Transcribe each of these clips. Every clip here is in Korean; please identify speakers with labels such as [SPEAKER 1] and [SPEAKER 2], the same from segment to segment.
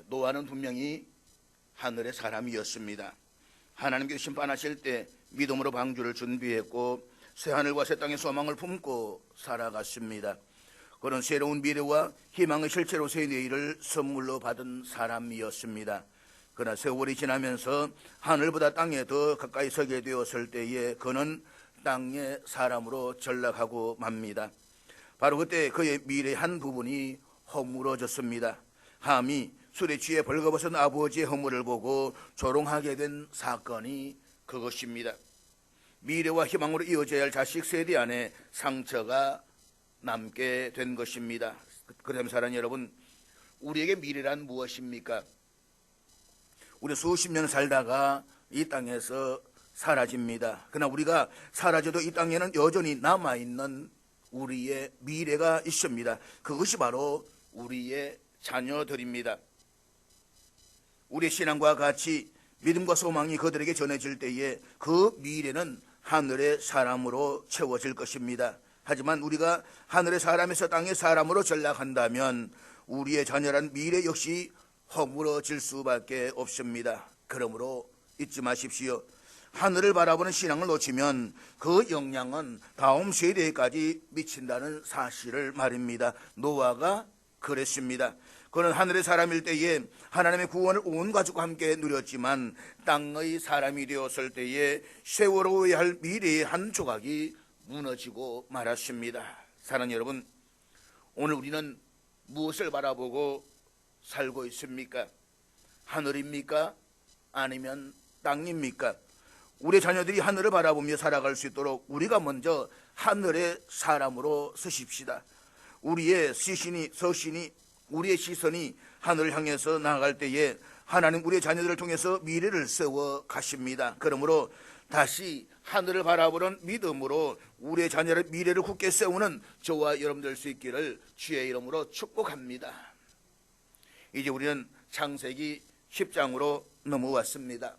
[SPEAKER 1] 노아는 분명히 하늘의 사람이었습니다. 하나님께서 심판하실 때 믿음으로 방주를 준비했고 새하늘과 새 땅의 소망을 품고 살아갔습니다. 그런 새로운 미래와 희망의 실체로 새 내일을 선물로 받은 사람이었습니다. 그러나 세월이 지나면서 하늘보다 땅에 더 가까이 서게 되었을 때에 그는 땅의 사람으로 전락하고 맙니다. 바로 그때 그의 미래의 한 부분이 허물어졌습니다. 함이 술에 취해 벌거벗은 아버지의 허물을 보고 조롱하게 된 사건이 그것입니다. 미래와 희망으로 이어져야 할 자식 세대 안에 상처가 남게 된 것입니다. 그렇다면 사랑하는 여러분, 우리에게 미래란 무엇입니까? 우리 수십 년 살다가 이 땅에서 사라집니다. 그러나 우리가 사라져도 이 땅에는 여전히 남아있는 우리의 미래가 있습니다. 그것이 바로 우리의 자녀들입니다. 우리의 신앙과 같이 믿음과 소망이 그들에게 전해질 때에 그 미래는 하늘의 사람으로 채워질 것입니다. 하지만 우리가 하늘의 사람에서 땅의 사람으로 전락한다면 우리의 자녀란 미래 역시 허물어질 수밖에 없습니다. 그러므로 잊지 마십시오. 하늘을 바라보는 신앙을 놓치면 그 영향은 다음 세대까지 미친다는 사실을 말입니다. 노아가 그랬습니다. 그는 하늘의 사람일 때에 하나님의 구원을 온 가족과 함께 누렸지만 땅의 사람이 되었을 때에 세월호에 할 미래의 한 조각이 무너지고 말았습니다. 사랑하는 여러분, 오늘 우리는 무엇을 바라보고 살고 있습니까? 하늘입니까? 아니면 땅입니까? 우리 자녀들이 하늘을 바라보며 살아갈 수 있도록 우리가 먼저 하늘의 사람으로 서십시다. 우리의 서신이 우리의 시선이 하늘을 향해서 나아갈 때에 하나님 우리의 자녀들을 통해서 미래를 세워 가십니다. 그러므로 다시 하늘을 바라보는 믿음으로 우리의 자녀의 미래를 굳게 세우는 저와 여러분들 수 있기를 주의 이름으로 축복합니다. 이제 우리는 창세기 10장으로 넘어왔습니다.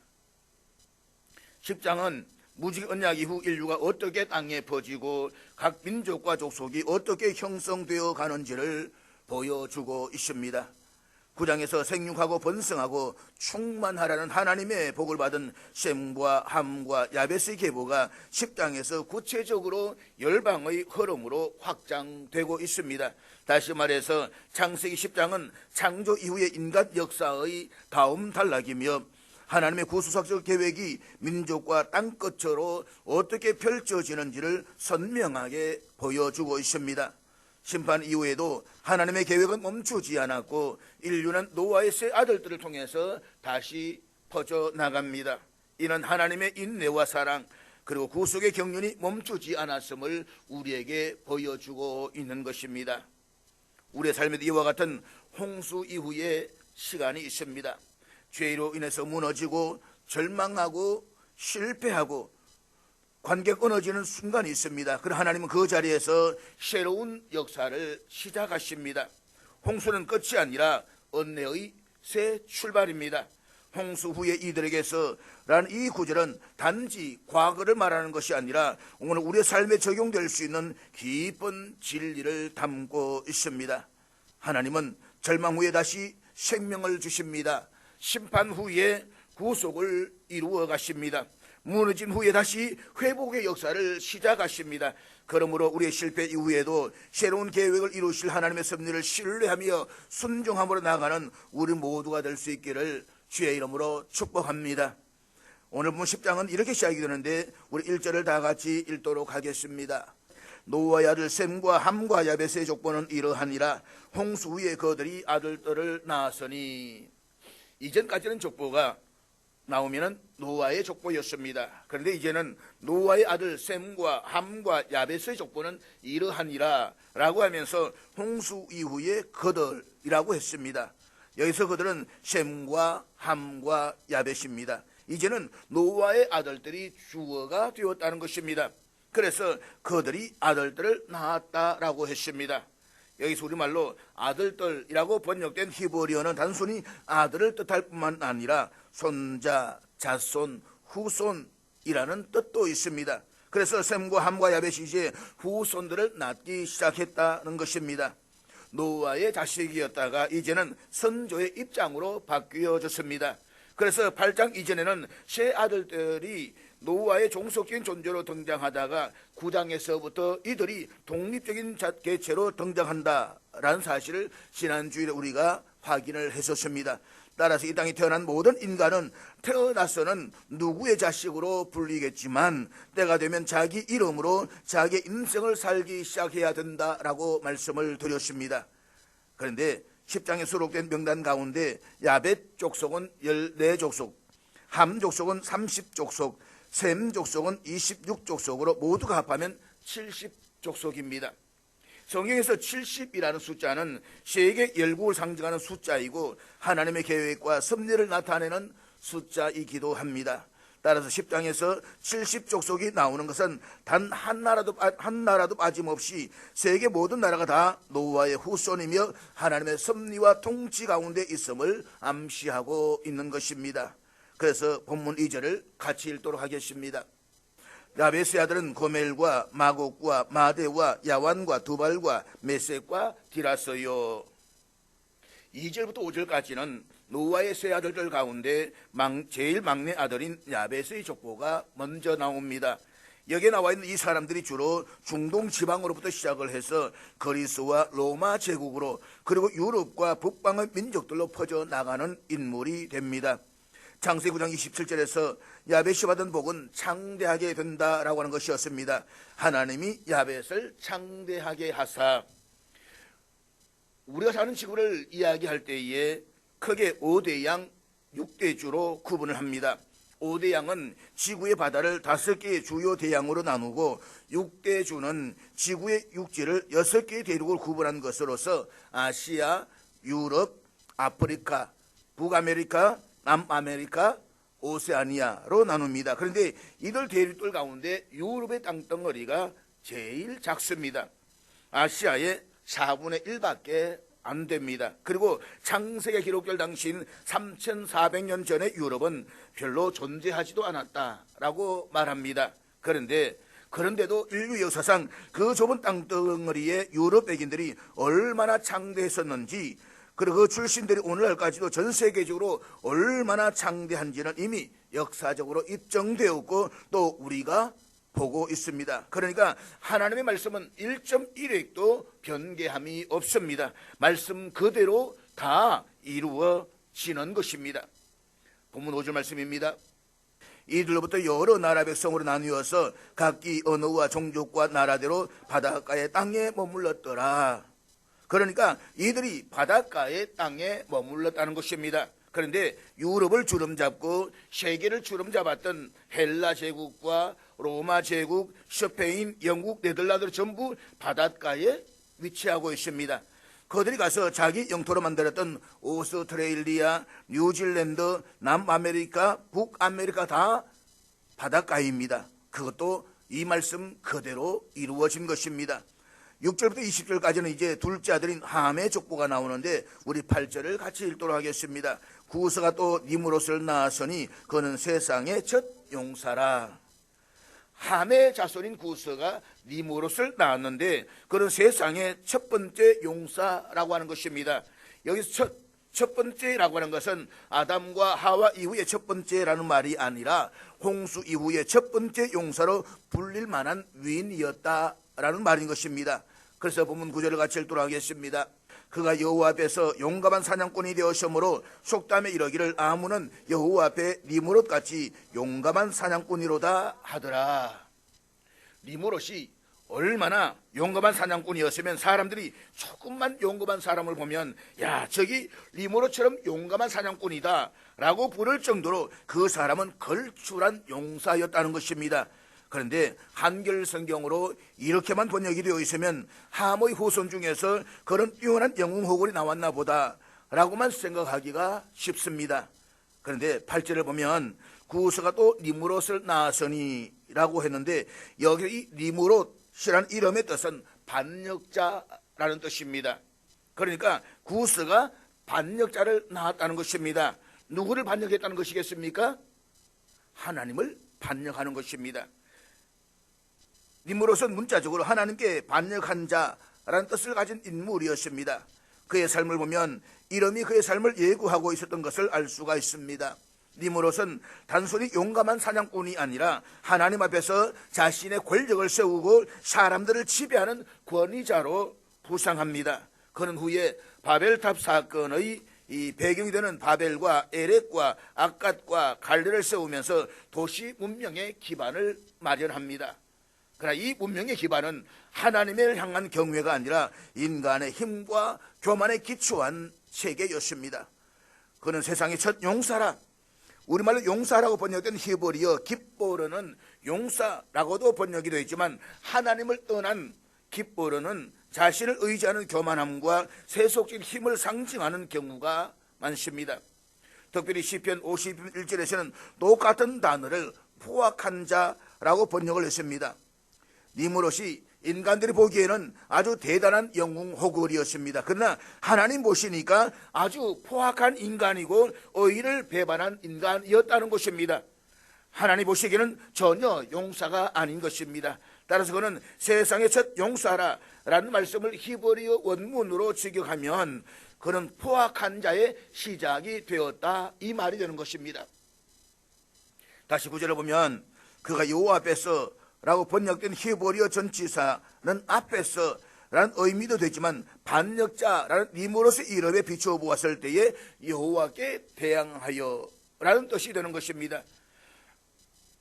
[SPEAKER 1] 10장은 무직 언약 이후 인류가 어떻게 땅에 퍼지고 각 민족과 족속이 어떻게 형성되어 가는지를 보여주고 있습니다. 9장에서 생육하고 번성하고 충만하라는 하나님의 복을 받은 셈과 함과 야벳의 계보가 10장에서 구체적으로 열방의 흐름으로 확장되고 있습니다. 다시 말해서 창세기 10장은 창조 이후의 인간 역사의 다음 단락이며 하나님의 구수사적 계획이 민족과 땅끝으로 어떻게 펼쳐지는지를 선명하게 보여주고 있습니다. 심판 이후에도 하나님의 계획은 멈추지 않았고 인류는 노아의 세 아들들을 통해서 다시 퍼져나갑니다. 이는 하나님의 인내와 사랑 그리고 구속의 경륜이 멈추지 않았음을 우리에게 보여주고 있는 것입니다. 우리의 삶에도 이와 같은 홍수 이후의 시간이 있습니다. 죄로 인해서 무너지고 절망하고 실패하고 관계가 끊어지는 순간이 있습니다. 그러나 하나님은 그 자리에서 새로운 역사를 시작하십니다. 홍수는 끝이 아니라 은혜의 새 출발입니다. 홍수 후에 이들에게서 라는 이 구절은 단지 과거를 말하는 것이 아니라 오늘 우리의 삶에 적용될 수 있는 깊은 진리를 담고 있습니다. 하나님은 절망 후에 다시 생명을 주십니다. 심판 후에 구속을 이루어 가십니다. 무너진 후에 다시 회복의 역사를 시작하십니다. 그러므로 우리의 실패 이후에도 새로운 계획을 이루실 하나님의 섭리를 신뢰하며 순종함으로 나아가는 우리 모두가 될 수 있기를 주의 이름으로 축복합니다. 오늘 본 10장은 이렇게 시작이 되는데 우리 1절을 다 같이 읽도록 하겠습니다. 노아의 아들 셈과 함과 야벳의 족보는 이러하니라. 홍수 후에 그들이 아들들을 낳았으니. 이전까지는 족보가 나오면은 노아의 족보였습니다. 그런데 이제는 노아의 아들 셈과 함과 야벳의 족보는 이러하니라 라고 하면서 홍수 이후에 그들이라고 했습니다. 여기서 그들은 셈과 함과 야벳입니다. 이제는 노아의 아들들이 주어가 되었다는 것입니다. 그래서 그들이 아들들을 낳았다라고 했습니다. 여기서 우리말로 아들들이라고 번역된 히브리어는 단순히 아들을 뜻할 뿐만 아니라 손자, 자손, 후손이라는 뜻도 있습니다. 그래서 셈과 함과 야벳이 이제 후손들을 낳기 시작했다는 것입니다. 노아의 자식이었다가 이제는 선조의 입장으로 바뀌어졌습니다. 그래서 8장 이전에는 세 아들들이 노아의 종속적인 존재로 등장하다가 9장에서부터 이들이 독립적인 개체로 등장한다라는 사실을 지난주에 우리가 확인을 했었습니다. 따라서 이 땅에 태어난 모든 인간은 태어나서는 누구의 자식으로 불리겠지만 때가 되면 자기 이름으로 자기의 인생을 살기 시작해야 된다라고 말씀을 드렸습니다. 그런데 10장에 수록된 명단 가운데 야벳 족속은 14족속, 함 족속은 30족속, 셈 족속은 26족속으로 모두가 합하면 70족속입니다. 성경에서 70이라는 숫자는 세계 열국을 상징하는 숫자이고 하나님의 계획과 섭리를 나타내는 숫자이기도 합니다. 따라서 10장에서 70족속이 나오는 것은 단 한 나라도 빠짐없이 세계 모든 나라가 다 노아의 후손이며 하나님의 섭리와 통치 가운데 있음을 암시하고 있는 것입니다. 그래서 본문 2절을 같이 읽도록 하겠습니다. 야벳의 아들은 고멜과 마곡과 마대와 야완과 두발과 메섹과 디라서요. 2절부터 5절까지는 노아의 세 아들들 가운데 제일 막내 아들인 야벳의 족보가 먼저 나옵니다. 여기에 나와 있는 이 사람들이 주로 중동 지방으로부터 시작을 해서 그리스와 로마 제국으로 그리고 유럽과 북방의 민족들로 퍼져나가는 인물이 됩니다. 창세기 9장 27절에서 야벳이 받은 복은 창대하게 된다라고 하는 것이었습니다. 하나님이 야벳을 창대하게 하사, 우리가 사는 지구를 이야기할 때에 크게 5대 양 6대 주로 구분을 합니다. 5대 양은 지구의 바다를 5개의 주요 대양으로 나누고 6대 주는 지구의 육지를 6개의 대륙으로 구분한 것으로서 아시아, 유럽, 아프리카, 북아메리카, 남아메리카, 오세아니아로 나눕니다. 그런데 이들 대륙들 가운데 유럽의 땅덩어리가 제일 작습니다. 아시아의 4분의 1밖에 안 됩니다. 그리고 창세기 기록될 당시인 3400년 전의 유럽은 별로 존재하지도 않았다라고 말합니다. 그런데도 인류 역사상 그 좁은 땅덩어리에 유럽 백인들이 얼마나 창대했었는지, 그리고 그 출신들이 오늘날까지도 전 세계적으로 얼마나 창대한지는 이미 역사적으로 입증되었고 또 우리가 보고 있습니다. 그러니까 하나님의 말씀은 1.1획도 변개함이 없습니다. 말씀 그대로 다 이루어지는 것입니다. 본문 5절 말씀입니다. 이들로부터 여러 나라 백성으로 나누어서 각기 언어와 종족과 나라대로 바닷가의 땅에 머물렀더라. 그러니까 이들이 바닷가의 땅에 머물렀다는 것입니다. 그런데 유럽을 주름잡고 세계를 주름잡았던 헬라 제국과 로마 제국, 스페인, 영국, 네덜란드 전부 바닷가에 위치하고 있습니다. 그들이 가서 자기 영토로 만들었던 오스트레일리아, 뉴질랜드, 남아메리카, 북아메리카 다 바닷가입니다. 그것도 이 말씀 그대로 이루어진 것입니다. 6절부터 20절까지는 이제 둘째 아들인 함의 족보가 나오는데 우리 8절을 같이 읽도록 하겠습니다. 구스가 또 니므롯을 낳았으니 그는 세상의 첫 용사라. 함의 자손인 구스가 니므롯을 낳았는데 그는 세상의 첫 번째 용사라고 하는 것입니다. 여기서 첫 번째라고 하는 것은 아담과 하와 이후의 첫 번째라는 말이 아니라 홍수 이후의 첫 번째 용사로 불릴 만한 위인이었다라는 말인 것입니다. 그래서 본문 9절을 같이 읽도록 하겠습니다. 그가 여호와 앞에서 용감한 사냥꾼이 되었으므로 속담에 이르기를 아무는 여호와 앞에 니므롯같이 용감한 사냥꾼이로다 하더라. 니므롯이 얼마나 용감한 사냥꾼이었으면 사람들이 조금만 용감한 사람을 보면 야, 저기 니므롯처럼 용감한 사냥꾼이다 라고 부를 정도로 그 사람은 걸출한 용사였다는 것입니다. 그런데 한글 성경으로 이렇게만 번역이 되어 있으면 함의 후손 중에서 그런 뛰어난 영웅 호걸이 나왔나 보다 라고만 생각하기가 쉽습니다. 그런데 8절을 보면 구스가 또 니므롯을 낳았으니 라고 했는데 여기 이 니므롯이라는 이름의 뜻은 반역자라는 뜻입니다. 그러니까 구스가 반역자를 낳았다는 것입니다. 누구를 반역했다는 것이겠습니까? 하나님을 반역하는 것입니다. 니므롯은 문자적으로 하나님께 반역한 라는 뜻을 가진 인물이었습니다. 그의 삶을 보면 이름이 그의 삶을 예고하고 있었던 것을 알 수가 있습니다. 니므롯은 단순히 용감한 사냥꾼이 아니라 하나님 앞에서 자신의 권력을 세우고 사람들을 지배하는 권위자로 부상합니다. 그는 후에 바벨탑 사건의 이 배경이 되는 바벨과 에렉과 악갓과 갈레를 세우면서 도시 문명의 기반을 마련합니다. 그러나 이 문명의 기반은 하나님을 향한 경외가 아니라 인간의 힘과 교만에 기초한 체계였습니다. 그는 세상의 첫 용사라, 우리말로 용사라고 번역된 히브리어 깁보르는 용사라고도 번역이 되어 있지만 하나님을 떠난 깁보르는 자신을 의지하는 교만함과 세속적인 힘을 상징하는 경우가 많습니다. 특별히 시편 51절에서는 똑같은 단어를 포악한 자라고 번역을 했습니다. 니므롯이 인간들이 보기에는 아주 대단한 영웅 호글이었습니다. 그러나 하나님 보시니까 아주 포악한 인간이고 의의를 배반한 인간이었다는 것입니다. 하나님 보시기에는 전혀 용사가 아닌 것입니다. 따라서 그는 세상의 첫 용사라는 말씀을 히브리어 원문으로 직역하면 그는 포악한 자의 시작이 되었다, 이 말이 되는 것입니다. 다시 구절을 보면 그가 여호와 앞에서 라고 번역된 히브리어 전치사는 앞에서 라는 의미도 되지만 반역자라는 니므롯의 이름에 비추어 보았을 때에 여호와께 대항하여 라는 뜻이 되는 것입니다.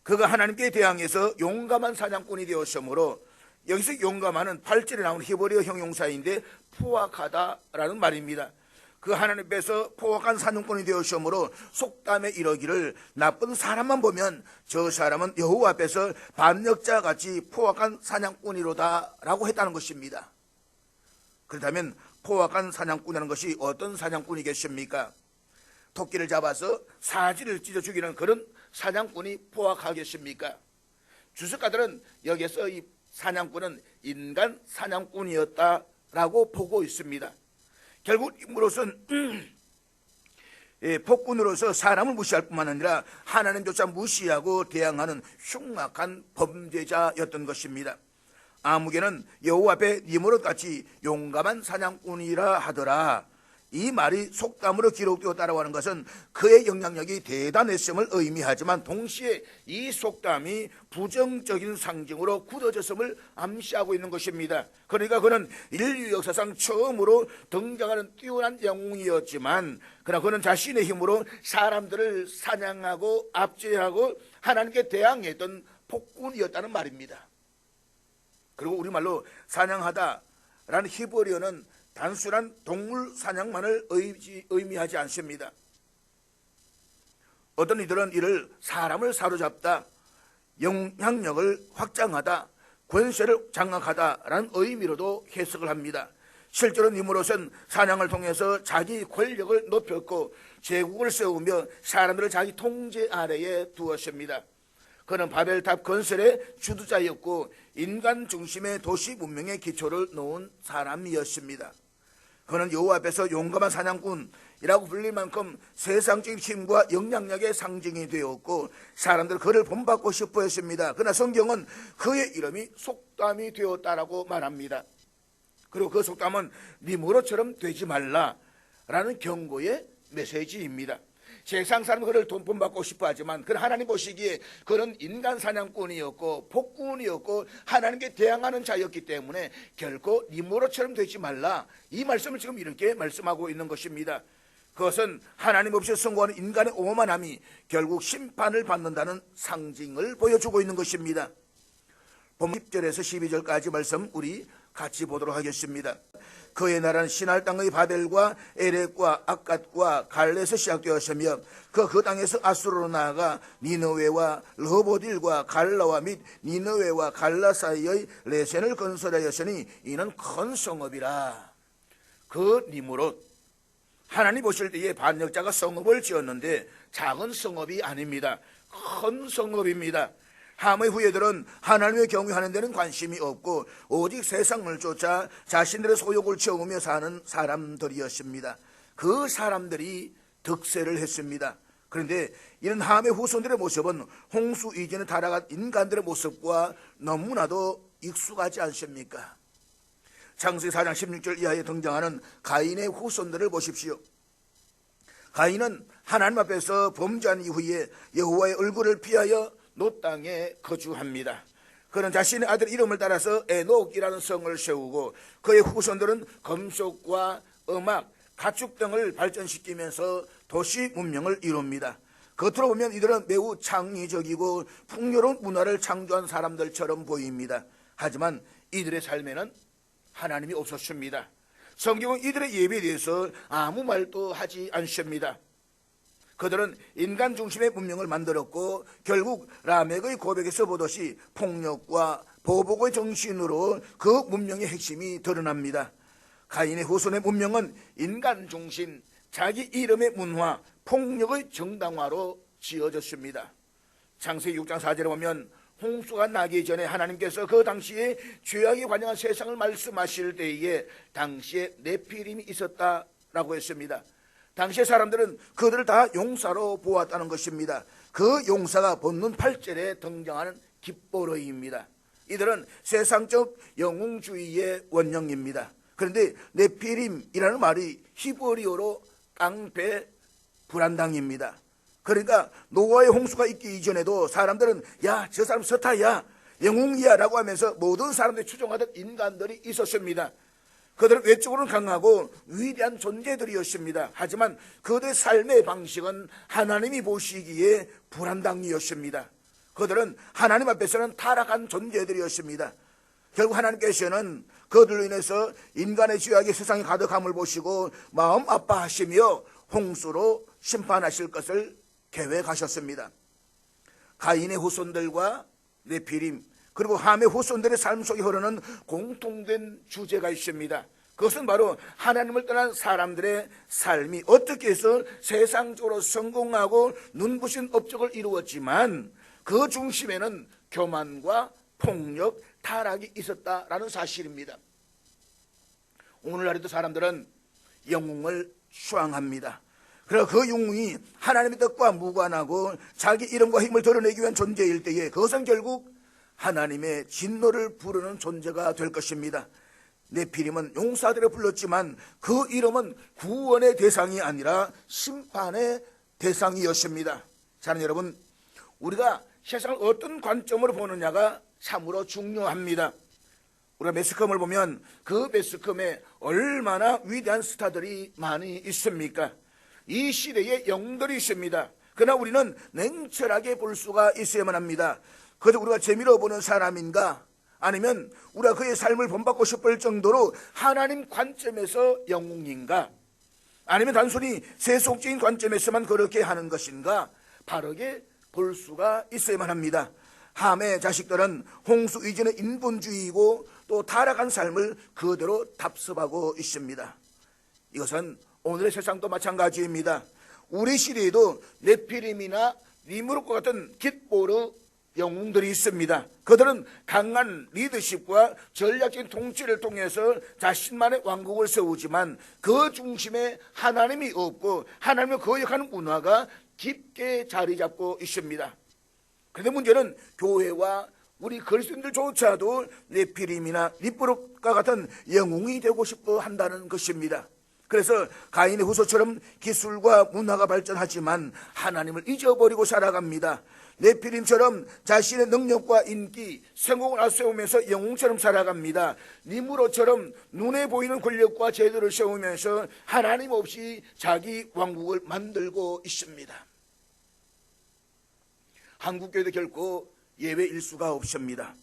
[SPEAKER 1] 그가 하나님께 대항해서 용감한 사냥꾼이 되었으므로 여기서 용감한은 8절에 나온 히브리어 형용사인데 포악하다라는 말입니다. 그 하나님 앞에서 포악한 사냥꾼이 되었으므로 속담에 이르기를 나쁜 사람만 보면 저 사람은 여호와 앞에서 반역자같이 포악한 사냥꾼이로다 라고 했다는 것입니다. 그렇다면 포악한 사냥꾼이라는 것이 어떤 사냥꾼이겠습니까? 토끼를 잡아서 사지를 찢어 죽이는 그런 사냥꾼이 포악하겠습니까? 주석가들은 여기서 이 사냥꾼은 인간 사냥꾼이었다라고 보고 있습니다. 결국 니므롯은 폭군으로서 사람을 무시할 뿐만 아니라 하나님조차 무시하고 대항하는 흉악한 범죄자였던 것입니다. 아무개는 여호와 앞에 니므롯같이 용감한 사냥꾼이라 하더라, 이 말이 속담으로 기록되었다고 하는 것은 그의 영향력이 대단했음을 의미하지만 동시에 이 속담이 부정적인 상징으로 굳어졌음을 암시하고 있는 것입니다. 그러니까 그는 인류 역사상 처음으로 등장하는 뛰어난 영웅이었지만 그러나 그는 자신의 힘으로 사람들을 사냥하고 압제하고 하나님께 대항했던 폭군이었다는 말입니다. 그리고 우리말로 사냥하다라는 히브리어는 단순한 동물 사냥만을 의미하지 않습니다. 어떤 이들은 이를 사람을 사로잡다, 영향력을 확장하다, 권세를 장악하다라는 의미로도 해석을 합니다. 실제로 니므롯은 사냥을 통해서 자기 권력을 높였고 제국을 세우며 사람들을 자기 통제 아래에 두었습니다. 그는 바벨탑 건설의 주도자였고 인간 중심의 도시 문명의 기초를 놓은 사람이었습니다. 그는 여호와 앞에서 용감한 사냥꾼이라고 불릴 만큼 세상적인 힘과 영향력의 상징이 되었고 사람들은 그를 본받고 싶어 했습니다. 그러나 성경은 그의 이름이 속담이 되었다라고 말합니다. 그리고 그 속담은 니므롯처럼 되지 말라라는 경고의 메시지입니다. 세상 사람은 그를 본받고 싶어 하지만 그는 하나님 보시기에 그는 인간 사냥꾼이었고 폭군이었고 하나님께 대항하는 자였기 때문에 결코 니므롯처럼 되지 말라, 이 말씀을 지금 이렇게 말씀하고 있는 것입니다. 그것은 하나님 없이 성공하는 인간의 오만함이 결국 심판을 받는다는 상징을 보여주고 있는 것입니다. 10절에서 12절까지 말씀 우리 같이 보도록 하겠습니다. 그의 나라는 시날 땅의 바벨과 에렉과 악갓과 갈레에서 시작되었으며 그 땅에서 아수르로 나아가 니느웨와 르호보딜과 갈라와 및 니느웨와 갈라 사이의 레센을 건설하였으니 이는 큰 성읍이라. 그 니므롯, 하나님 보실 때에 반역자가 성읍을 지었는데 작은 성읍이 아닙니다. 큰 성읍입니다. 함의 후예들은 하나님을 경외하는 데는 관심이 없고 오직 세상을 쫓아 자신들의 소욕을 채우며 사는 사람들이었습니다. 그 사람들이 득세를 했습니다. 그런데 이런 함의 후손들의 모습은 홍수 이전에 타락한 인간들의 모습과 너무나도 익숙하지 않습니까? 창세기 4장 16절 이하에 등장하는 가인의 후손들을 보십시오. 가인은 하나님 앞에서 범죄한 이후에 여호와의 얼굴을 피하여 노 땅에 거주합니다. 그는 자신의 아들 이름을 따라서 에녹이라는 성을 세우고 그의 후손들은 금속과 음악, 가축 등을 발전시키면서 도시 문명을 이룹니다. 겉으로 보면 이들은 매우 창의적이고 풍요로운 문화를 창조한 사람들처럼 보입니다. 하지만 이들의 삶에는 하나님이 없었습니다. 성경은 이들의 예배에 대해서 아무 말도 하지 않습니다. 그들은 인간 중심의 문명을 만들었고 결국 라멕의 고백에서 보듯이 폭력과 보복의 정신으로 그 문명의 핵심이 드러납니다. 가인의 후손의 문명은 인간 중심, 자기 이름의 문화, 폭력의 정당화로 지어졌습니다. 창세기 6장 4절에 보면 홍수가 나기 전에 하나님께서 그 당시에 죄악이 관영한 세상을 말씀하실 때에 당시에 네피림이 있었다라고 했습니다. 당시의 사람들은 그들을 다 용사로 보았다는 것입니다. 그 용사가 본문 8절에 등장하는 깃보르입니다. 이들은 세상적 영웅주의의 원형입니다. 그런데 네피림이라는 말이 히브리어로 깡패, 불안당입니다. 그러니까 노아의 홍수가 있기 이전에도 사람들은 야, 저 사람 서타야, 영웅이야 라고 하면서 모든 사람들이 추종하던 인간들이 있었습니다. 그들은 외적으로는 강하고 위대한 존재들이었습니다. 하지만 그들의 삶의 방식은 하나님이 보시기에 불안당이었습니다. 그들은 하나님 앞에서는 타락한 존재들이었습니다. 결국 하나님께서는 그들로 인해서 인간의 죄악이 세상에 가득함을 보시고 마음 아파하시며 홍수로 심판하실 것을 계획하셨습니다. 가인의 후손들과 네피림 그리고 함의 후손들의 삶 속에 흐르는 공통된 주제가 있습니다. 그것은 바로 하나님을 떠난 사람들의 삶이 어떻게 해서 세상적으로 성공하고 눈부신 업적을 이루었지만 그 중심에는 교만과 폭력, 타락이 있었다라는 사실입니다. 오늘날에도 사람들은 영웅을 추앙합니다. 그리고 그 영웅이 하나님의 뜻과 무관하고 자기 이름과 힘을 드러내기 위한 존재일 때에 그것은 결국 하나님의 진노를 부르는 존재가 될 것입니다. 네피림은 용사들을 불렀지만 그 이름은 구원의 대상이 아니라 심판의 대상이었습니다. 자는 여러분, 우리가 세상을 어떤 관점으로 보느냐가 참으로 중요합니다. 우리가 매스컴을 보면 그 매스컴에 얼마나 위대한 스타들이 많이 있습니까? 이 시대에 영들이 있습니다. 그러나 우리는 냉철하게 볼 수가 있어야만 합니다. 그저 우리가 재미로 보는 사람인가? 아니면 우리가 그의 삶을 본받고 싶을 정도로 하나님 관점에서 영웅인가? 아니면 단순히 세속적인 관점에서만 그렇게 하는 것인가? 바르게 볼 수가 있어야만 합니다. 함의 자식들은 홍수 이전의 인본주의이고 또 타락한 삶을 그대로 답습하고 있습니다. 이것은 오늘의 세상도 마찬가지입니다. 우리 시대에도 네피림이나 니무롯과 같은 깃보르 영웅들이 있습니다. 그들은 강한 리더십과 전략적인 통치를 통해서 자신만의 왕국을 세우지만 그 중심에 하나님이 없고 하나님을 거역하는 문화가 깊게 자리 잡고 있습니다. 그런데 문제는 교회와 우리 그리스도인들조차도 네피림이나 니무롯과 같은 영웅이 되고 싶어 한다는 것입니다. 그래서 가인의 후손처럼 기술과 문화가 발전하지만 하나님을 잊어버리고 살아갑니다. 네피림처럼 자신의 능력과 인기, 성공을 앞세우면서 영웅처럼 살아갑니다. 니무롯처럼 눈에 보이는 권력과 제도를 세우면서 하나님 없이 자기 왕국을 만들고 있습니다. 한국교회도 결코 예외일 수가 없습니다.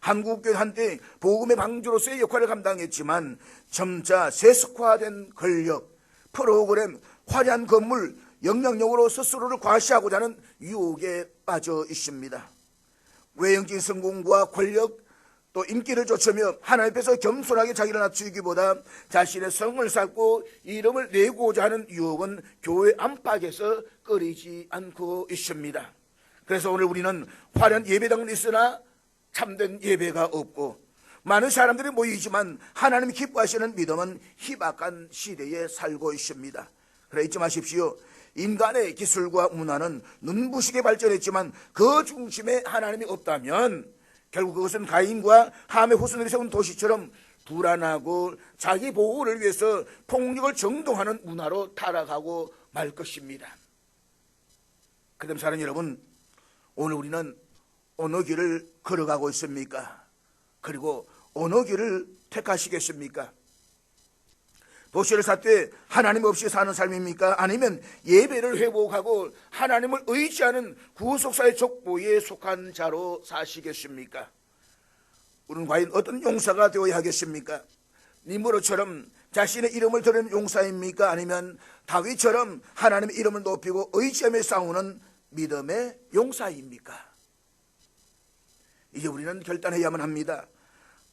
[SPEAKER 1] 한국교회 한때 복음의 방주로서의 역할을 감당했지만 점차 세속화된 권력, 프로그램, 화려한 건물, 영향력으로 스스로를 과시하고자 하는 유혹에 빠져 있습니다. 외형적인 성공과 권력 또 인기를 쫓으며 하나님 앞에서 겸손하게 자기를 낮추기보다 자신의 성을 쌓고 이름을 내고자 하는 유혹은 교회 안팎에서 끊이지 않고 있습니다. 그래서 오늘 우리는 화려한 예배당은 있으나 참된 예배가 없고 많은 사람들이 모이지만 하나님이 기뻐하시는 믿음은 희박한 시대에 살고 있습니다. 그래 잊지 마십시오. 인간의 기술과 문화는 눈부시게 발전했지만 그 중심에 하나님이 없다면 결국 그것은 가인과 함의 후손들이 세운 도시처럼 불안하고 자기 보호를 위해서 폭력을 정동하는 문화로 타락하고 말 것입니다. 그다음 사랑하는 여러분, 오늘 우리는 어느 길을 걸어가고 있습니까? 그리고 어느 길을 택하시겠습니까? 도시를 샀되 하나님 없이 사는 삶입니까? 아니면 예배를 회복하고 하나님을 의지하는 구속사의 족보에 속한 자로 사시겠습니까? 우리는 과연 어떤 용사가 되어야 하겠습니까? 니므로처럼 자신의 이름을 드리는 용사입니까? 아니면 다윗처럼 하나님의 이름을 높이고 의지하며 싸우는 믿음의 용사입니까? 이제 우리는 결단해야만 합니다.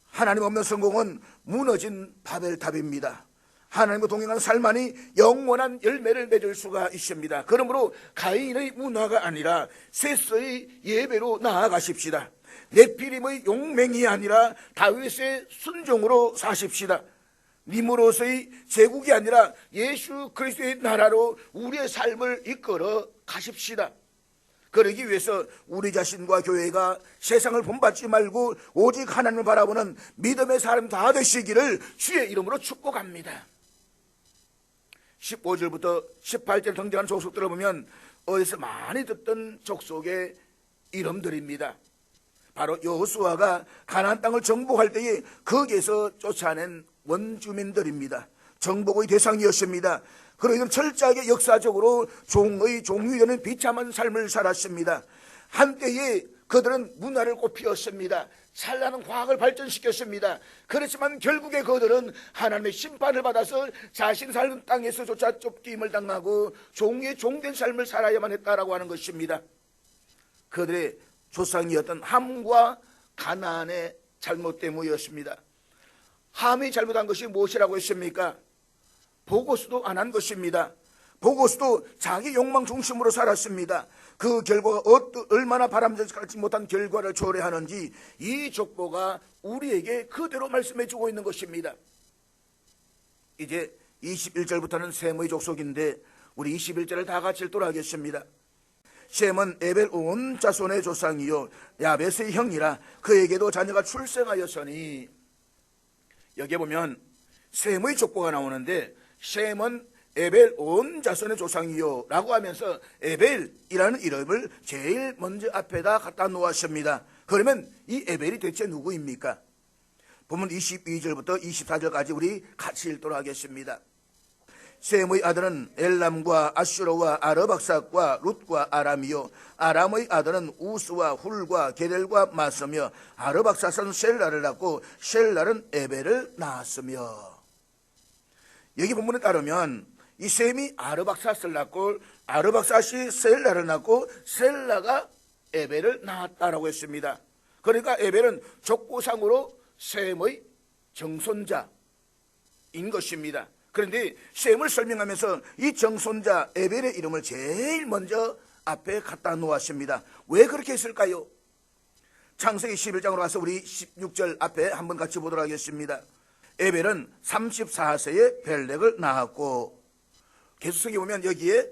[SPEAKER 1] 하나님 없는 성공은 무너진 바벨탑입니다. 하나님과 동행하는 삶만이 영원한 열매를 맺을 수가 있습니다. 그러므로 가인의 문화가 아니라 셋의 예배로 나아가십시다. 네피림의 용맹이 아니라 다윗의 순종으로 사십시다. 니므롯의 제국이 아니라 예수 그리스도의 나라로 우리의 삶을 이끌어 가십시다. 그러기 위해서 우리 자신과 교회가 세상을 본받지 말고 오직 하나님을 바라보는 믿음의 사람 다 되시기를 주의 이름으로 축복합니다. 15절부터 18절 등장하는 족속들을 보면 어디서 많이 듣던 족속의 이름들입니다. 바로 여호수아가 가나안 땅을 정복할 때에 거기에서 쫓아낸 원주민들입니다. 정복의 대상이었습니다. 그리고 이들은 철저하게 역사적으로 종의 종이 되는 비참한 삶을 살았습니다. 한때에 그들은 문화를 꽃피웠습니다. 찬란한 과학을 발전시켰습니다. 그렇지만 결국에 그들은 하나님의 심판을 받아서 자신 사는 땅에서조차 쫓김을 당하고 종의 종된 삶을 살아야만 했다라고 하는 것입니다. 그들의 조상이었던 함과 가나안의 잘못 때문이었습니다. 함이 잘못한 것이 무엇이라고 했습니까? 보고서도 안 한 것입니다. 보고서도 자기 욕망 중심으로 살았습니다. 그 결과가 얼마나 바람직하지 못한 결과를 초래하는지 이 족보가 우리에게 그대로 말씀해 주고 있는 것입니다. 이제 21절부터는 셈의 족속인데 우리 21절을 다 같이 읽도록 하겠습니다. 셈은 에벨 온 자손의 조상이요 야벳의 형이라 그에게도 자녀가 출생하였으니, 여기에 보면 셈의 족보가 나오는데 셈은 에벨 온 자손의 조상이요 라고 하면서 에벨이라는 이름을 제일 먼저 앞에다 갖다 놓았습니다. 그러면 이 에벨이 대체 누구입니까? 보면 22절부터 24절까지 우리 같이 읽도록 하겠습니다. 셈의 아들은 엘람과 아슈르와 아르박삭과 룻과 아람이요 아람의 아들은 우스와 훌과 게델과 마스며 아르박삭은 셀라를 낳고 셀라는 에벨을 낳았으며, 여기 본문에 따르면 이 셈이 아르박삭을 낳고 아르박삭이 셀라를 낳고 셀라가 에벨을 낳았다라고 했습니다. 그러니까 에벨은 족보상으로 셈의 정손자인 것입니다. 그런데 셈을 설명하면서 이 정손자 에벨의 이름을 제일 먼저 앞에 갖다 놓았습니다. 왜 그렇게 했을까요? 창세기 11장으로 가서 우리 16절 앞에 한번 같이 보도록 하겠습니다. 에벨은 34세에 벨렉을 낳았고, 계수성에 보면 여기에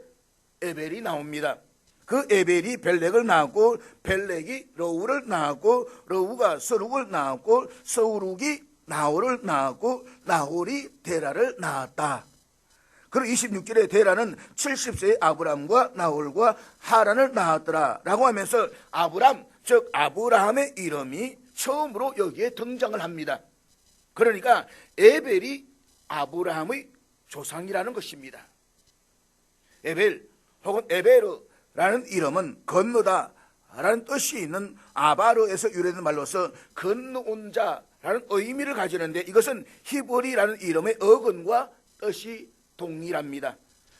[SPEAKER 1] 에벨이 나옵니다. 그 에벨이 벨렉을 낳았고 벨렉이 러우를 낳았고 러우가 서룩을 낳았고 서우룩이 나홀을 낳았고 나홀이 데라를 낳았다. 그리고 26절에 데라는 70세의 아브람과 나홀과 하란을 낳았더라 라고 하면서 아브람, 즉 아브라함의 이름이 처음으로 여기에 등장을 합니다. 그러니까 에벨이 아브라함의 조상이라는 것입니다. 에벨 혹은 에베르라는 이름은 건너다 라는 뜻이 있는 아바르에서 유래된 말로서 건너온 자라는 의미를 가지는데, 이것은 히브리라는 이름의 어근과 뜻이 동일합니다.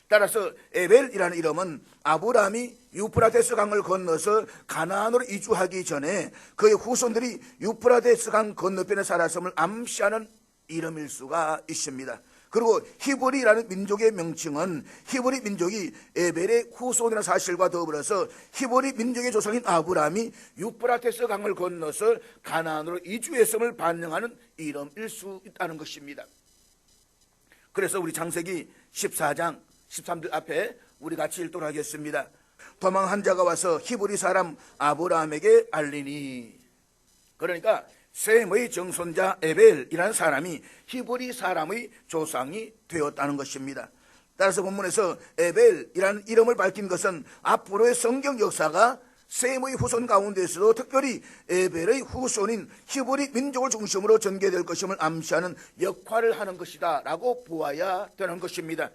[SPEAKER 1] 따라서 에벨이라는 이름은 아브라함이 유프라테스 강을 건너서 가나안으로 이주하기 전에 그의 후손들이 유프라테스 강 건너편에 살았음을 암시하는 이름일 수가 있습니다. 그리고 히브리라는 민족의 명칭은 히브리 민족이 에벨의 후손이라는 사실과 더불어서 히브리 민족의 조상인 아브라함이 유프라테스 강을 건너서 가나안으로 이주했음을 반영하는 이름일 수 있다는 것입니다. 그래서 우리 창세기 14장 13절 앞에 우리 같이 읽도록 하겠습니다. 도망한 자가 와서 히브리 사람 아브라함에게 알리니, 그러니까 셈의 정손자 에벨이라는 사람이 히브리 사람의 조상이 되었다는 것입니다. 따라서 본문에서 에벨이라는 이름을 밝힌 것은 앞으로의 성경 역사가 셈의 후손 가운데서도 특별히 에벨의 후손인 히브리 민족을 중심으로 전개될 것임을 암시하는 역할을 하는 것이다 라고 보아야 되는 것입니다.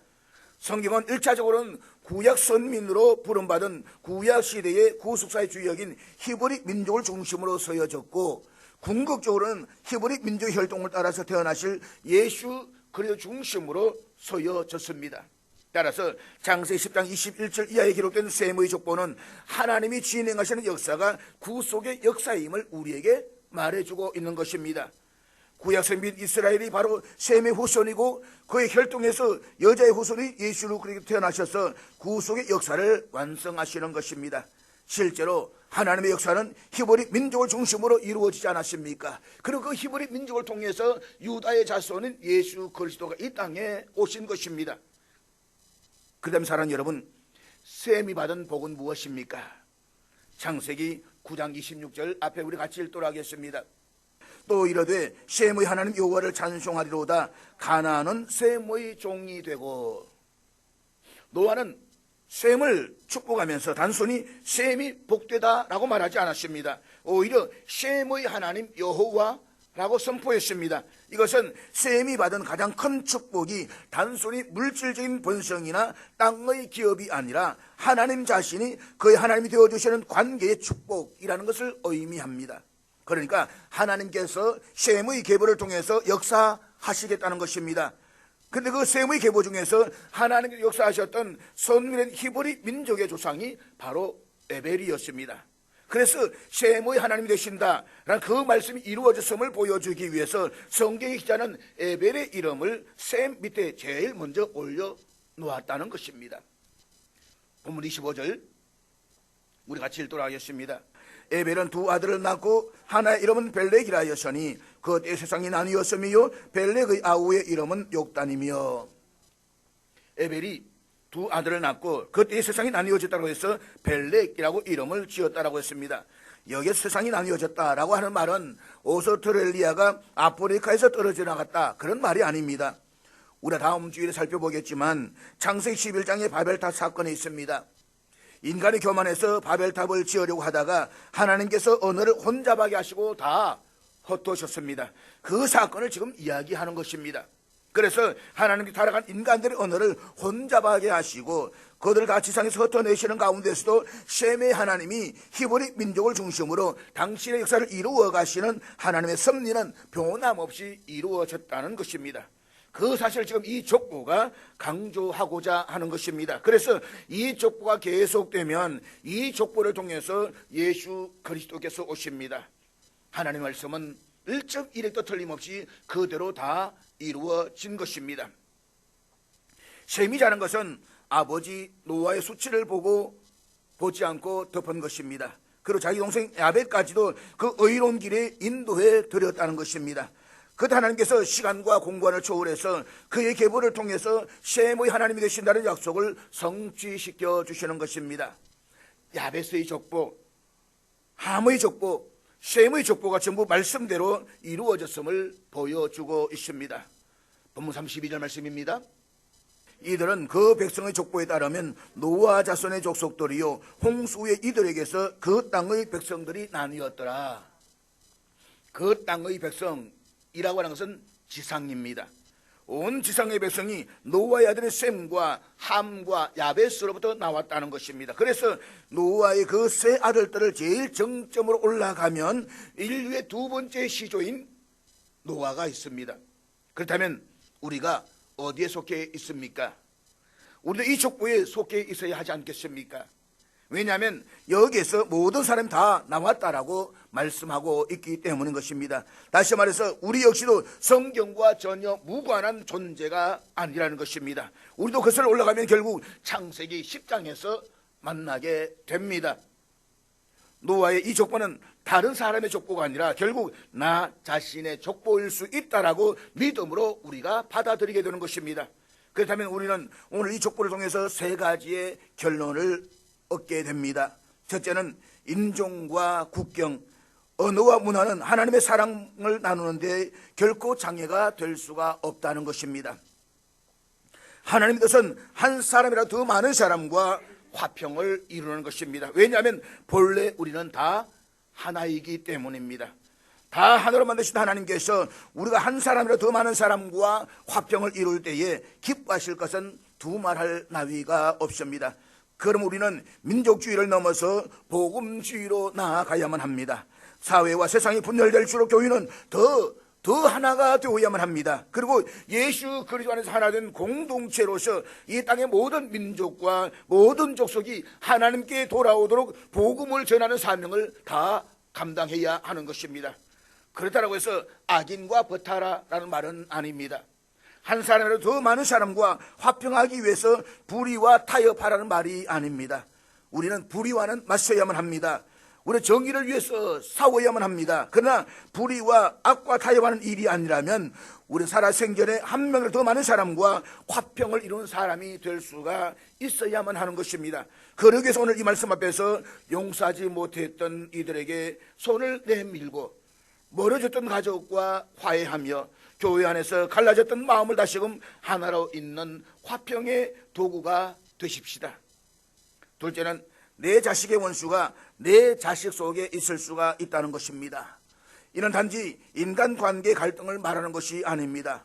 [SPEAKER 1] 성경은 1차적으로는 구약 선민으로 부름받은 구약 시대의 구속사의 주역인 히브리 민족을 중심으로 서여졌고, 궁극적으로는 히브리 민족의 혈통을 따라서 태어나실 예수 그리스도 중심으로 서여졌습니다. 따라서 창세기 10장 21절 이하에 기록된 셈의 족보는 하나님이 진행하시는 역사가 구속의 역사임을 우리에게 말해주고 있는 것입니다. 구약 선민 이스라엘이 바로 셈의 후손이고 그의 혈통에서 여자의 후손이 예수로 그렇게 태어나셔서 구속의 역사를 완성하시는 것입니다. 실제로 하나님의 역사는 히브리 민족을 중심으로 이루어지지 않았습니까? 그리고 그 히브리 민족을 통해서 유다의 자손인 예수 그리스도가 이 땅에 오신 것입니다. 그다음 사랑하는 여러분, 셈이 받은 복은 무엇입니까? 창세기 9장 26절 앞에 우리 같이 읽도록 하겠습니다. 또 이르되 셈의 하나님 여호와를 찬송하리로다. 가나안은 셈의 종이 되고. 노아는 셈을 축복하면서 단순히 셈이 복되다라고 말하지 않았습니다. 오히려 셈의 하나님 여호와라고 선포했습니다. 이것은 셈이 받은 가장 큰 축복이 단순히 물질적인 번성이나 땅의 기업이 아니라 하나님 자신이 그의 하나님이 되어주시는 관계의 축복이라는 것을 의미합니다. 그러니까 하나님께서 셈의 계보를 통해서 역사하시겠다는 것입니다. 그런데 그 셈의 계보 중에서 하나님께서 역사하셨던 선민의 히브리 민족의 조상이 바로 에벨이었습니다. 그래서 셈의 하나님이 되신다라는 그 말씀이 이루어졌음을 보여주기 위해서 성경의 기자는 에벨의 이름을 셈 밑에 제일 먼저 올려놓았다는 것입니다. 본문 25절 우리 같이 읽도록 하겠습니다. 에벨은 두 아들을 낳고 하나의 이름은 벨렉이라 하였으니 그 때 세상이 나뉘었으며 벨렉의 아우의 이름은 욕단이며. 에벨이 두 아들을 낳고 그때 세상이 나뉘어졌다고 해서 벨렉이라고 이름을 지었다고 했습니다. 여기에 세상이 나뉘어졌다라고 하는 말은 오스트레일리아가 아프리카에서 떨어져 나갔다 그런 말이 아닙니다. 우리가 다음 주일에 살펴보겠지만 창세기 11장에 바벨탑 사건이 있습니다. 인간이 교만해서 바벨탑을 지으려고 하다가 하나님께서 언어를 혼잡하게 하시고 다 흩어졌습니다. 그 사건을 지금 이야기하는 것입니다. 그래서 하나님께 타락한 인간들의 언어를 혼잡하게 하시고 그들을 다 지상에서 흩어내시는 가운데서도 셈의 하나님이 히브리 민족을 중심으로 당신의 역사를 이루어 가시는 하나님의 섭리는 변함없이 이루어졌다는 것입니다. 그 사실을 지금 이 족보가 강조하고자 하는 것입니다. 그래서 이 족보가 계속되면 이 족보를 통해서 예수 그리스도께서 오십니다. 하나님의 말씀은 1.1획도 틀림없이 그대로 다 이루어진 것입니다. 셈이 자는 것은 아버지 노아의 수치를 보지 않고 덮은 것입니다. 그리고 자기 동생 야벳까지도 그 의로운 길에 인도해 드렸다는 것입니다. 그때 하나님께서 시간과 공간을 초월해서 그의 계보를 통해서 셈의 하나님이 되신다는 약속을 성취시켜 주시는 것입니다. 야벳의 족보, 함의 족보, 셈의 족보가 전부 말씀대로 이루어졌음을 보여주고 있습니다. 본문 32절 말씀입니다. 이들은 그 백성의 족보에 따르면 노아 자손의 족속들이요 홍수 후에 이들에게서 그 땅의 백성들이 나뉘었더라. 그 땅의 백성이라고 하는 것은 지상입니다. 온 지상의 백성이 노아의 아들의 셈과 함과 야벳으로부터 나왔다는 것입니다. 그래서 노아의 그 세 아들들을 제일 정점으로 올라가면 인류의 두 번째 시조인 노아가 있습니다. 그렇다면 우리가 어디에 속해 있습니까? 우리도 이 족보에 속해 있어야 하지 않겠습니까? 왜냐하면 여기에서 모든 사람이 다 나왔다라고 말씀하고 있기 때문인 것입니다. 다시 말해서 우리 역시도 성경과 전혀 무관한 존재가 아니라는 것입니다. 우리도 그것을 올라가면 결국 창세기 10장에서 만나게 됩니다. 노아의 이 족보는 다른 사람의 족보가 아니라 결국 나 자신의 족보일 수 있다라고 믿음으로 우리가 받아들이게 되는 것입니다. 그렇다면 우리는 오늘 이 족보를 통해서 세 가지의 결론을 얻게 됩니다. 첫째는 인종과 국경, 언어와 문화는 하나님의 사랑을 나누는데 결코 장애가 될 수가 없다는 것입니다. 하나님의 뜻은 한 사람이라 더 많은 사람과 화평을 이루는 것입니다. 왜냐하면 본래 우리는 다 하나이기 때문입니다. 다 하나로 만드신 하나님께서 우리가 한 사람이라 더 많은 사람과 화평을 이룰 때에 기뻐하실 것은 두말할 나위가 없습니다. 그럼 우리는 민족주의를 넘어서 복음주의로 나아가야만 합니다. 사회와 세상이 분열될수록 교회는 더 하나가 되어야만 합니다. 그리고 예수 그리스도 안에서 하나 된 공동체로서 이 땅의 모든 민족과 모든 족속이 하나님께 돌아오도록 복음을 전하는 사명을 다 감당해야 하는 것입니다. 그렇다고 해서 악인과 버타라라는 말은 아닙니다. 한 사람이라도 더 많은 사람과 화평하기 위해서 불의와 타협하라는 말이 아닙니다. 우리는 불의와는 맞서야만 합니다. 우리 정의를 위해서 싸워야만 합니다. 그러나 불의와 악과 타협하는 일이 아니라면 우리 살아생전에 한 명을 더 많은 사람과 화평을 이루는 사람이 될 수가 있어야만 하는 것입니다. 그러기 위해서 오늘 이 말씀 앞에서 용서하지 못했던 이들에게 손을 내밀고 멀어졌던 가족과 화해하며 교회 안에서 갈라졌던 마음을 다시금 하나로 잇는 화평의 도구가 되십시다. 둘째는 내 자식의 원수가 내 자식 속에 있을 수가 있다는 것입니다. 이는 단지 인간관계 갈등을 말하는 것이 아닙니다.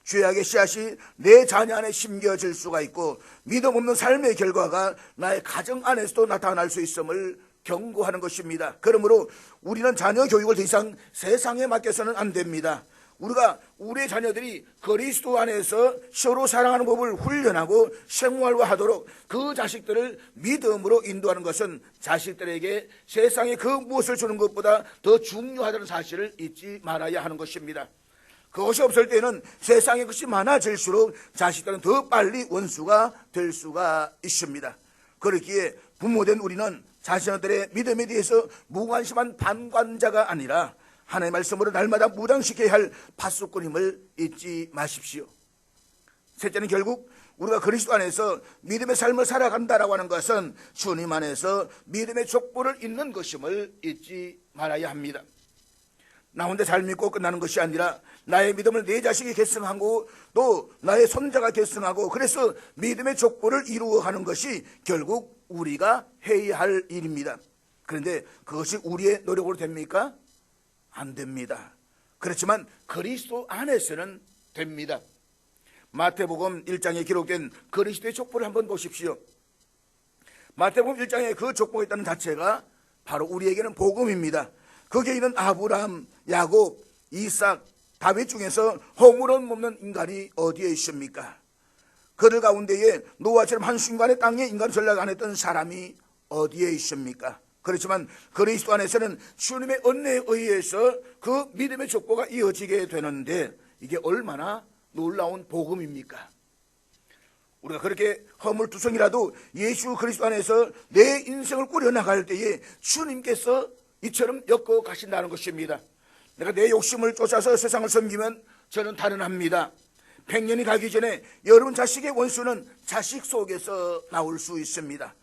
[SPEAKER 1] 죄악의 씨앗이 내 자녀 안에 심겨질 수가 있고 믿음 없는 삶의 결과가 나의 가정 안에서도 나타날 수 있음을 경고하는 것입니다. 그러므로 우리는 자녀 교육을 더 이상 세상에 맡겨서는 안 됩니다. 우리가 우리의 자녀들이 그리스도 안에서 서로 사랑하는 법을 훈련하고 생활화하도록 그 자식들을 믿음으로 인도하는 것은 자식들에게 세상에 그 무엇을 주는 것보다 더 중요하다는 사실을 잊지 말아야 하는 것입니다. 그것이 없을 때는 세상에 것이 많아질수록 자식들은 더 빨리 원수가 될 수가 있습니다. 그렇기에 부모된 우리는 자신들의 믿음에 대해서 무관심한 방관자가 아니라 하나님의 말씀으로 날마다 무장시켜야 할 파수꾼임을 잊지 마십시오. 셋째는 결국 우리가 그리스도 안에서 믿음의 삶을 살아간다라고 하는 것은 주님 안에서 믿음의 족보를 잇는 것임을 잊지 말아야 합니다. 나 혼자 잘 믿고 끝나는 것이 아니라 나의 믿음을 내 자식이 계승하고 또 나의 손자가 계승하고 그래서 믿음의 족보를 이루어가는 것이 결국 우리가 해야 할 일입니다. 그런데 그것이 우리의 노력으로 됩니까? 안 됩니다. 그렇지만 그리스도 안에서는 됩니다. 마태복음 1장에 기록된 그리스도의 족보를 한번 보십시오. 마태복음 1장에 그 족보가 있다는 자체가 바로 우리에게는 복음입니다. 거기에 있는 아브라함, 야곱, 이삭, 다윗 중에서 허물은 없는 인간이 어디에 있습니까? 그들 가운데에 노아처럼 한순간에 땅에 인간 전략 안 했던 사람이 어디에 있습니까? 그렇지만 그리스도 안에서는 주님의 은혜에 의해서 그 믿음의 족보가 이어지게 되는데 이게 얼마나 놀라운 복음입니까? 우리가 그렇게 허물투성이라도 예수 그리스도 안에서 내 인생을 꾸려나갈 때에 주님께서 이처럼 엮어 가신다는 것입니다. 내가 내 욕심을 쫓아서 세상을 섬기면 저는 단언합니다. 100년이 가기 전에 여러분 자식의 원수는 자식 속에서 나올 수 있습니다.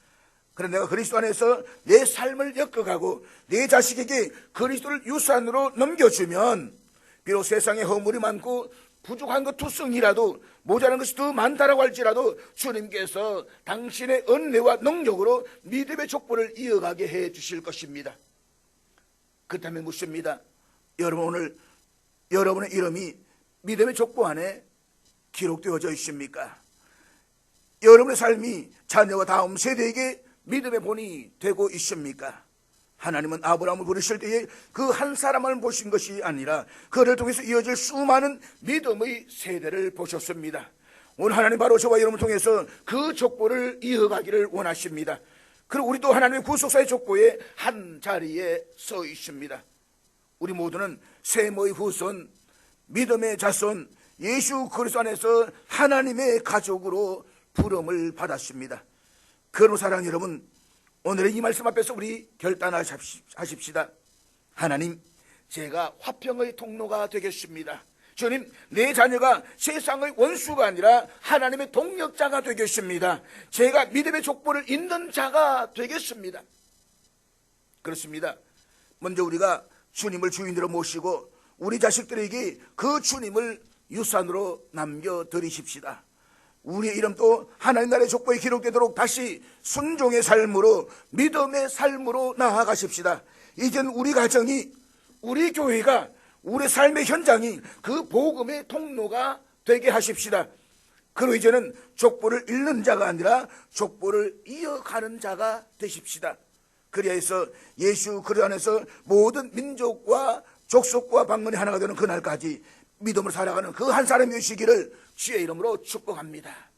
[SPEAKER 1] 그런데 내가 그리스도 안에서 내 삶을 엮어가고 내 자식에게 그리스도를 유산으로 넘겨주면 비록 세상에 허물이 많고 부족한 것 투성이라도 모자란 것이 더 많다라고 할지라도 주님께서 당신의 은혜와 능력으로 믿음의 족보를 이어가게 해 주실 것입니다. 그렇다면 묻습니다. 여러분 오늘 여러분의 이름이 믿음의 족보 안에 기록되어져 있습니까? 여러분의 삶이 자녀와 다음 세대에게 믿음의 본이 되고 있습니까? 하나님은 아브라함을 부르실 때에 그 한 사람을 보신 것이 아니라 그를 통해서 이어질 수많은 믿음의 세대를 보셨습니다. 오늘 하나님 바로 저와 여러분을 통해서 그 족보를 이어가기를 원하십니다. 그리고 우리도 하나님의 구속사의 족보에 한 자리에 서 있습니다. 우리 모두는 세모의 후손, 믿음의 자손, 예수 그리스도 안에서 하나님의 가족으로 부름을 받았습니다. 그러므로 사랑하는 여러분, 오늘의 이 말씀 앞에서 우리 결단하십시다. 하나님, 제가 화평의 통로가 되겠습니다. 주님, 내 자녀가 세상의 원수가 아니라 하나님의 동력자가 되겠습니다. 제가 믿음의 족보를 잇는 자가 되겠습니다. 그렇습니다. 먼저 우리가 주님을 주인으로 모시고 우리 자식들에게 그 주님을 유산으로 남겨드리십시다. 우리의 이름도 하나님 나라의 족보에 기록되도록 다시 순종의 삶으로, 믿음의 삶으로 나아가십시다. 이젠 우리 가정이, 우리 교회가, 우리 삶의 현장이 그 복음의 통로가 되게 하십시다. 그로 이제는 족보를 잃는 자가 아니라 족보를 이어가는 자가 되십시다. 그리하여서 예수 그리스도 안에서 모든 민족과 족속과 방언이 하나가 되는 그날까지 믿음으로 살아가는 그 한 사람이 되시기를 주의 이름으로 축복합니다.